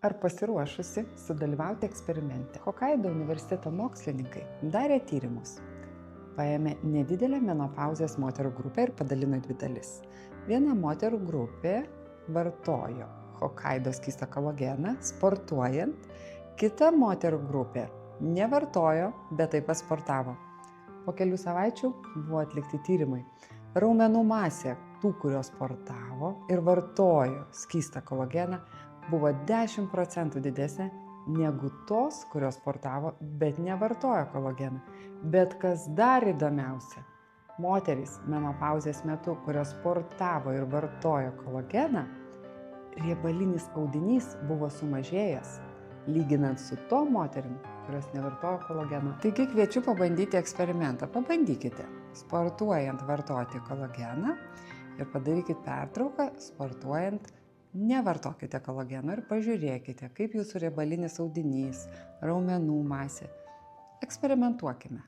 Ar pasiruošusi sudalyvauti eksperimente? Hokaido universiteto mokslininkai darė tyrimus. Paėmė nedidelę menopauzės moterų grupę ir padalino į dvi dalis. Viena moterų grupė vartojo Hokaido skystą kolageną sportuojant, kita moterų grupė nevartojo, bet taip pat sportavo. Po kelių savaičių buvo atlikti tyrimai. Raumenų masė tų, kurios sportavo ir vartojo skystą kolageną, buvo 10% didesnė negu tos, kurios sportavo, bet nevartojo kolageną. Bet kas dar įdomiausia, moterys menopauzės metu, kurios sportavo ir vartojo kolageną, riebalinis audinys buvo sumažėjęs, lyginant su tom moterim, kurios nevartojo kolageno. Taigi kviečiu pabandyti eksperimentą. Pabandykite sportuojant vartoti kolageną ir padarykite pertrauką sportuojant nevartokite kolageno ir pažiūrėkite, kaip jūsų riebalinis audinys, raumenų masė. Eksperimentuokime.